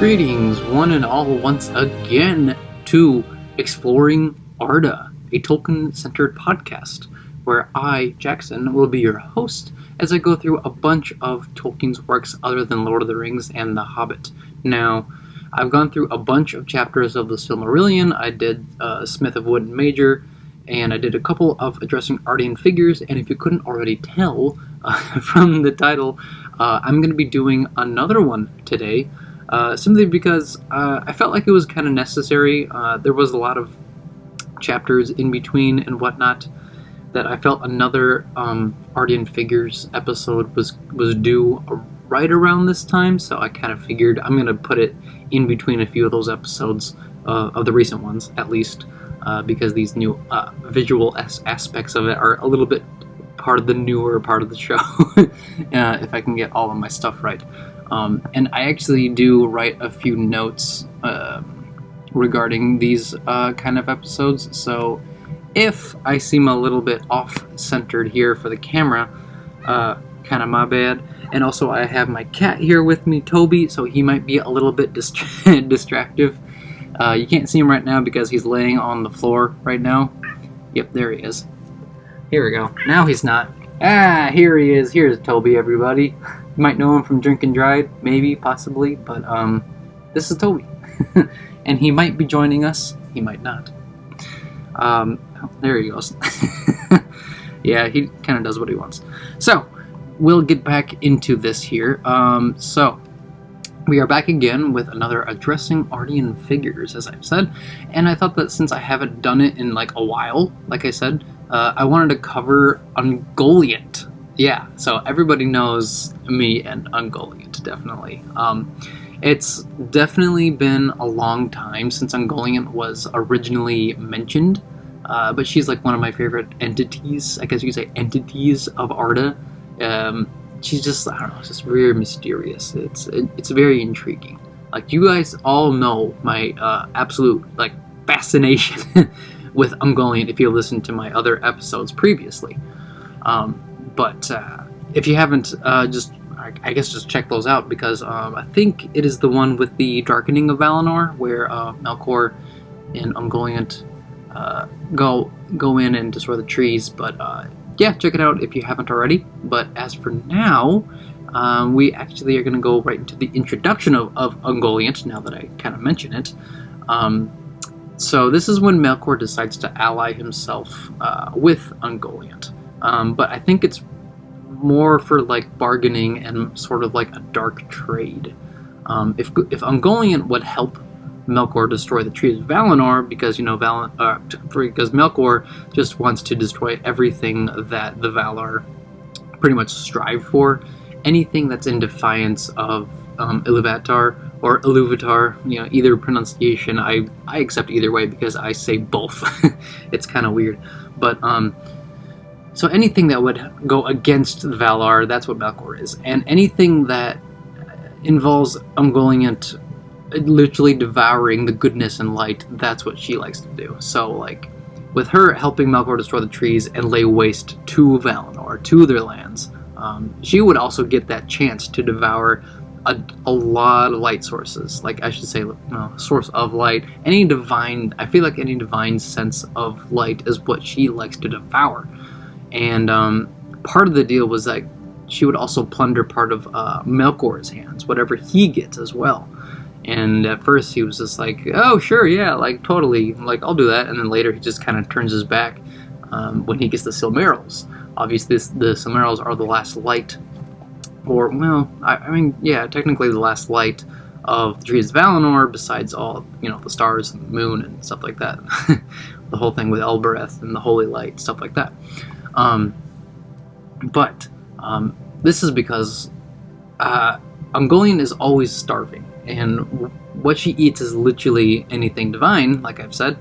Greetings, one and all, once again to Exploring Arda, a Tolkien-centered podcast, where I, Jackson, will be your host as I go through a bunch of Tolkien's works other than Lord of the Rings and The Hobbit. Now, I've gone through a bunch of chapters of the Silmarillion. I did Smith of Wood and Major, and I did a couple of addressing Ardian figures, and if you couldn't already tell from the title, I'm going to be doing another one today. Simply because I felt like it was kind of necessary. There was a lot of chapters in between and whatnot that I felt another Ardian Figures episode was due right around this time, so I kind of figured I'm going to put it in between a few of those episodes of the recent ones, at least, because these new visual aspects of it are a little bit part of the newer part of the show, if I can get all of my stuff right. And I actually do write a few notes regarding these kind of episodes, so if I seem a little bit off-centered here for the camera, kind of my bad. And also I have my cat here with me, Toby, so he might be a little bit distractive. You can't see him right now because he's laying on the floor right now. Yep, there he is. Here we go. Now he's not. Ah, here he is. Here's Toby, everybody. You might know him from Drink and Drive, maybe, possibly, but this is Toby. And he might be joining us. He might not. There he goes. Yeah, he kind of does what he wants. So, we'll get back into this here. So, we are back again with another Addressing Ardian Figures, as I've said. And I thought that since I haven't done it in like a while, like I said, I wanted to cover Ungoliant. Yeah, so everybody knows me and Ungoliant, definitely. It's definitely been a long time since Ungoliant was originally mentioned, but she's like one of my favorite entities, I guess you could say entities of Arda. She's just, I don't know, it's just very mysterious. It's very intriguing. Like, you guys all know my absolute, like, fascination with Ungoliant if you listen to my other episodes previously. But if you haven't, I guess just check those out, because I think it is the one with the Darkening of Valinor, where Melkor and Ungoliant go in and destroy the trees. But yeah, check it out if you haven't already. But as for now, we actually are going to go right into the introduction of Ungoliant, now that I kind of mention it. So this is when Melkor decides to ally himself with Ungoliant. But I think it's more for like bargaining and sort of like a dark trade. If Ungoliant would help Melkor destroy the Trees of Valinor, because because Melkor just wants to destroy everything that the Valar pretty much strive for, anything that's in defiance of Iluvatar or Iluvatar, either pronunciation. I accept either way because I say both. It's kind of weird, but so anything that would go against the Valar, that's what Melkor is. And anything that involves Ungoliant literally devouring the goodness and light, that's what she likes to do. So, like, with her helping Melkor destroy the trees and lay waste to Valinor, to their lands, she would also get that chance to devour a lot of light sources. Like, I should say, source of light. I feel like any divine sense of light is what she likes to devour. And part of the deal was that she would also plunder part of Melkor's hands, whatever he gets as well. And at first he was just like, oh, sure, yeah, like, totally, like, I'll do that. And then later he just kind of turns his back when he gets the Silmarils. Obviously, the Silmarils are the last light, or, well, I mean, yeah, technically the last light of the Trees of Valinor, besides all, the stars and the moon and stuff like that. The whole thing with Elbereth and the Holy Light, stuff like that. But this is because Ungoliant is always starving, and what she eats is literally anything divine, like I've said,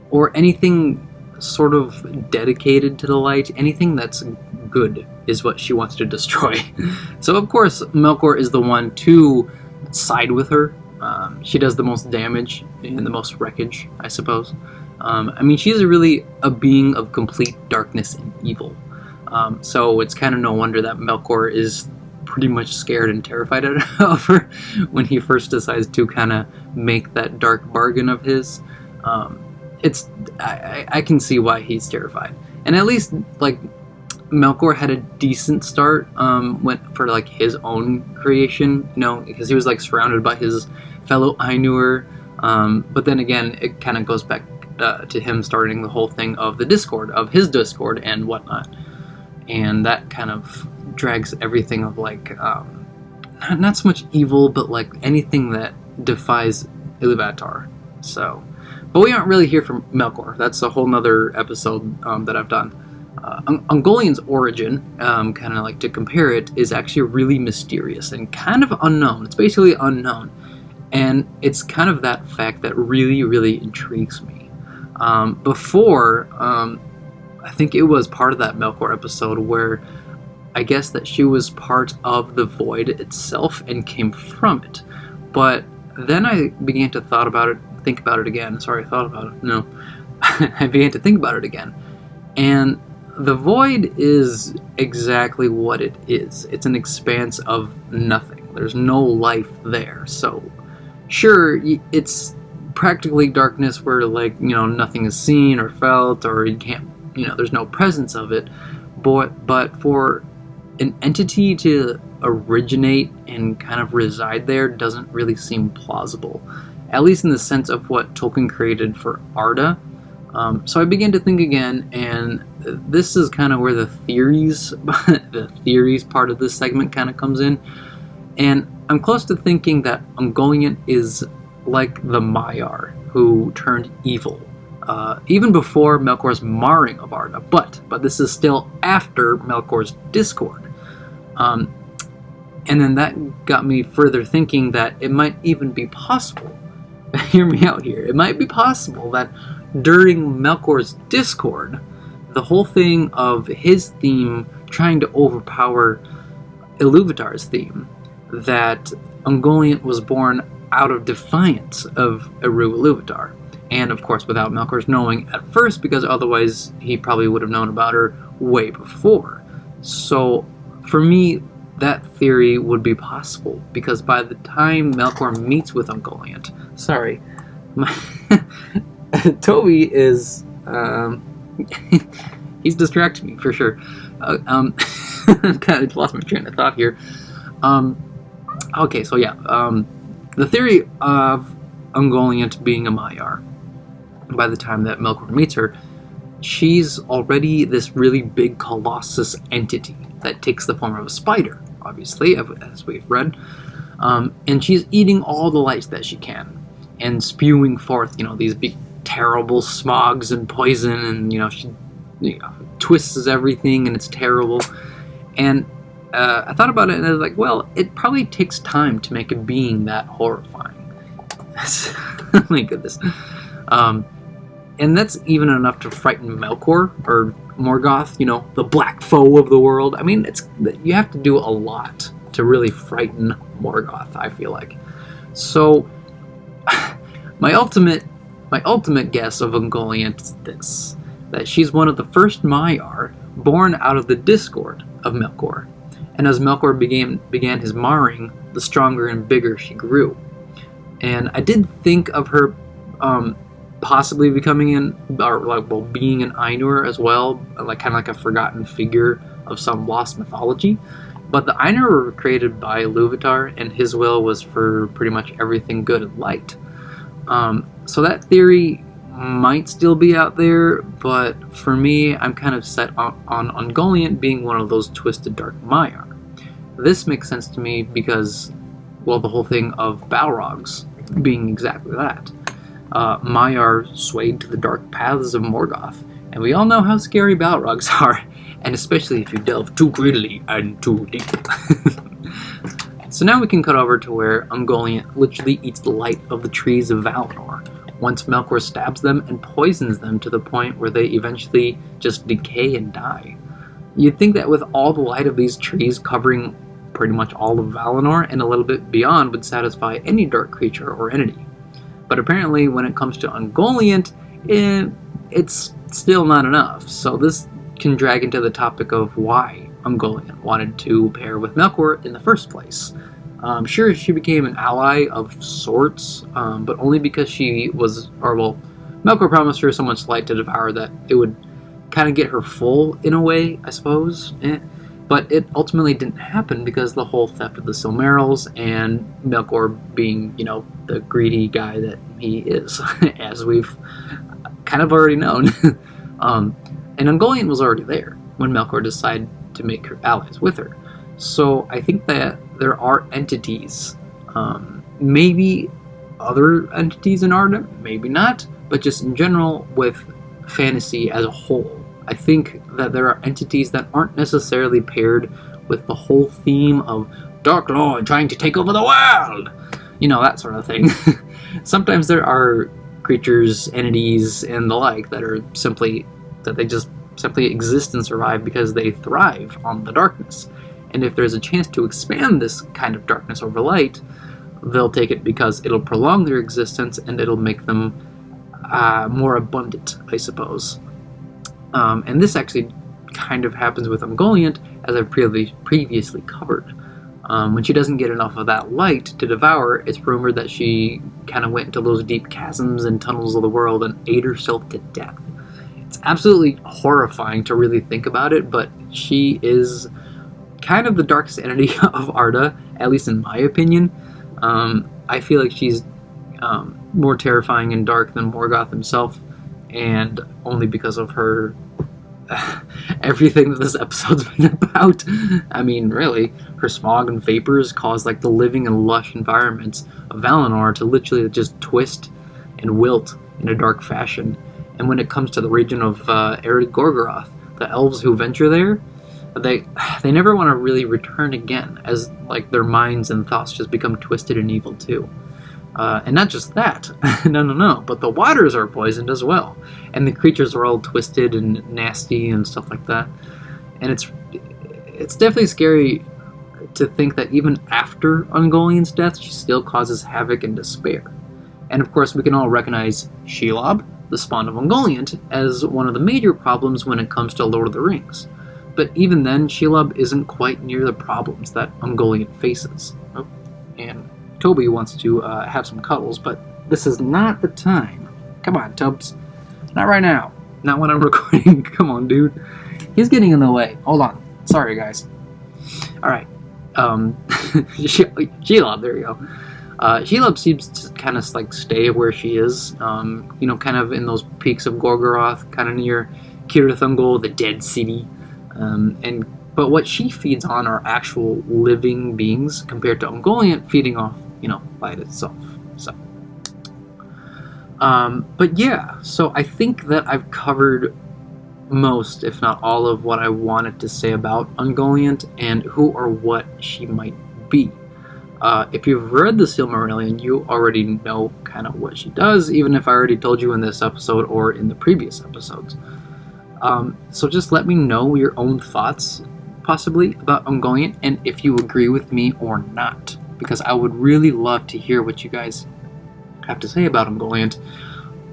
or anything sort of dedicated to the light. Anything that's good is what she wants to destroy. So of course Melkor is the one to side with her. She does the most damage and the most wreckage, I suppose. I mean, she's really a being of complete darkness and evil. So it's kind of no wonder that Melkor is pretty much scared and terrified of her when he first decides to kind of make that dark bargain of his. I can see why he's terrified. And at least, like, Melkor had a decent start, went for, like, his own creation, you know, because he was, like, surrounded by his fellow Ainur. But then again, it kind of goes back to him starting the whole thing of the Discord, of his Discord and whatnot. And that kind of drags everything of, like, not so much evil, but, like, anything that defies Iluvatar. So, but we aren't really here for Melkor. That's a whole nother episode that I've done. Ungoliant's origin, kind of like to compare it, is actually really mysterious and kind of unknown. It's basically unknown. And it's kind of that fact that really, really intrigues me. Before, I think it was part of that Melkor episode where I guess that she was part of the void itself and came from it. But then I began to think about it again. Sorry, I thought about it. No. I began to think about it again. And the void is exactly what it is. It's an expanse of nothing. There's no life there. So, sure, it's practically darkness where, like, you know, nothing is seen or felt, or you can't, you know, there's no presence of it. But for an entity to originate and kind of reside there doesn't really seem plausible, at least in the sense of what Tolkien created for Arda. So I began to think again, and this is kind of where the theories part of this segment kind of comes in. And I'm close to thinking that Ungoliant is like the Maiar who turned evil, even before Melkor's marring of Arda. But this is still after Melkor's discord. And then that got me further thinking that it might even be possible. Hear me out here. It might be possible that during Melkor's discord, the whole thing of his theme trying to overpower Iluvatar's theme, that Ungoliant was born out of defiance of Eru Iluvatar. And of course without Melkor's knowing at first, because otherwise he probably would have known about her way before. So for me, that theory would be possible, because by the time Melkor meets with Ungoliant, sorry, Toby is, he's distracted me for sure. I've kind of lost my train of thought here. Okay, so yeah, the theory of Ungoliant being a Maiar, by the time that Melkor meets her, she's already this really big colossus entity that takes the form of a spider, obviously, as we've read, and she's eating all the light that she can, and spewing forth, you know, these big terrible smogs and poison, and, you know, she twists everything, and it's terrible. And I thought about it, and I was like, well, it probably takes time to make a being that horrifying. Oh my goodness. And that's even enough to frighten Melkor, or Morgoth, you know, the black foe of the world. I mean, you have to do a lot to really frighten Morgoth, I feel like. So, my ultimate guess of Ungoliant is this: that she's one of the first Maiar born out of the discord of Melkor. And as Melkor began his marring, the stronger and bigger she grew. And I did think of her possibly becoming being an Ainur as well, like kind of like a forgotten figure of some lost mythology. But the Ainur were created by Iluvatar, and his will was for pretty much everything good and light. So that theory might still be out there, but for me, I'm kind of set on Ungoliant being one of those twisted dark Maiar. This makes sense to me because, well, the whole thing of Balrogs being exactly that. Maiar swayed to the dark paths of Morgoth, and we all know how scary Balrogs are, and especially if you delve too greedily and too deep. So now we can cut over to where Ungoliant literally eats the light of the Trees of Valinor, once Melkor stabs them and poisons them to the point where they eventually just decay and die. You'd think that with all the light of these trees covering pretty much all of Valinor and a little bit beyond would satisfy any dark creature or entity. But apparently when it comes to Ungoliant, it's still not enough. So this can drag into the topic of why Ungoliant wanted to pair with Melkor in the first place. Sure, she became an ally of sorts, but only because Melkor promised her so much light to devour that it would kind of get her full in a way, I suppose. But it ultimately didn't happen because the whole theft of the Silmarils and Melkor being, the greedy guy that he is, as we've kind of already known. And Ungoliant was already there when Melkor decided to make her allies with her. So I think that there are entities, maybe other entities in Arda, maybe not, but just in general with fantasy as a whole. I think that there are entities that aren't necessarily paired with the whole theme of Dark Lord trying to take over the world! That sort of thing. Sometimes there are creatures, entities, and the like that they just simply exist and survive because they thrive on the darkness. And if there's a chance to expand this kind of darkness over light, they'll take it because it'll prolong their existence and it'll make them more abundant, I suppose. And this actually kind of happens with Ungoliant, as I've previously covered. When she doesn't get enough of that light to devour, it's rumored that she kind of went into those deep chasms and tunnels of the world and ate herself to death. It's absolutely horrifying to really think about it, but she is kind of the darkest entity of Arda, at least in my opinion. I feel like she's more terrifying and dark than Morgoth himself, and only because of her everything that this episode's been about. I mean, really, her smog and vapors cause the living and lush environments of Valinor to literally just twist and wilt in a dark fashion. And when it comes to the region of arid Gorgoroth, the elves who venture there, they never want to really return again, as their minds and thoughts just become twisted and evil too. And not just that, no, but the waters are poisoned as well, and the creatures are all twisted and nasty and stuff like that. And it's definitely scary to think that even after Ungoliant's death, she still causes havoc and despair. And of course, we can all recognize Shelob, the spawn of Ungoliant, as one of the major problems when it comes to Lord of the Rings. But even then, Shelob isn't quite near the problems that Ungoliant faces. Oh, and Toby wants to have some cuddles, but this is not the time. Come on, Tubbs. Not right now. Not when I'm recording. Come on, dude. He's getting in the way. Hold on. Sorry, guys. Alright. Shelob, there you go. Shelob seems to kind of stay where she is. Kind of in those peaks of Gorgoroth, kind of near Cirith Ungol, the Dead City. But what she feeds on are actual living beings compared to Ungoliant feeding off, light itself. So, but yeah, so I think that I've covered most, if not all, of what I wanted to say about Ungoliant and who or what she might be. If you've read the Silmarillion, you already know kind of what she does, even if I already told you in this episode or in the previous episodes. So just let me know your own thoughts, possibly, about Ungoliant, and if you agree with me or not, because I would really love to hear what you guys have to say about Ungoliant,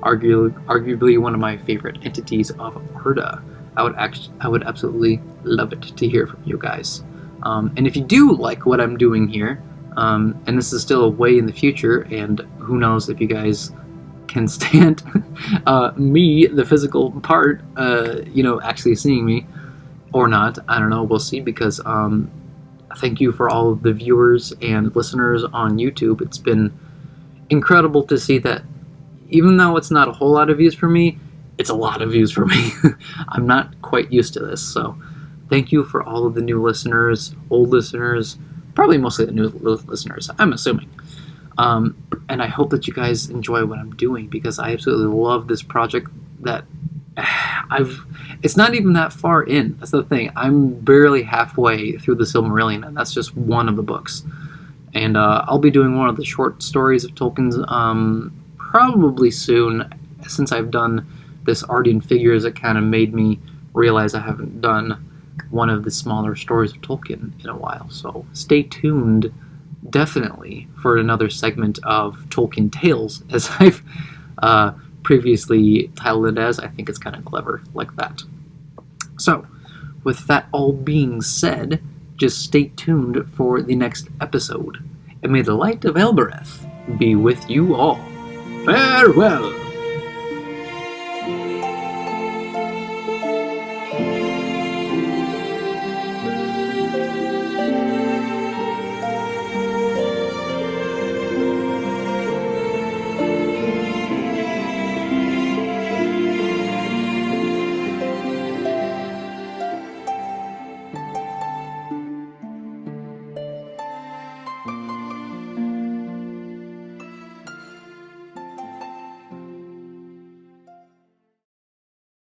arguably one of my favorite entities of Arda. I would absolutely love it to hear from you guys. And if you do like what I'm doing here, and this is still way in the future, and who knows if you guys can stand me, the physical part, actually seeing me or not. I don't know, we'll see, because thank you for all of the viewers and listeners on YouTube. It's been incredible to see that even though it's not a whole lot of views for me, it's a lot of views for me. I'm not quite used to this, so thank you for all of the new listeners, old listeners, probably mostly the new listeners, I'm assuming. And I hope that you guys enjoy what I'm doing, because I absolutely love this project that it's not even that far in. That's the thing. I'm barely halfway through the Silmarillion, and that's just one of the books. And I'll be doing one of the short stories of Tolkien's probably soon, since I've done this Ardian Figures. It kind of made me realize I haven't done one of the smaller stories of Tolkien in a while. So stay tuned, definitely, for another segment of Tolkien Tales, as I've previously titled it as. I think it's kind of clever like that. So, with that all being said, just stay tuned for the next episode. And may the light of Elbereth be with you all. Farewell!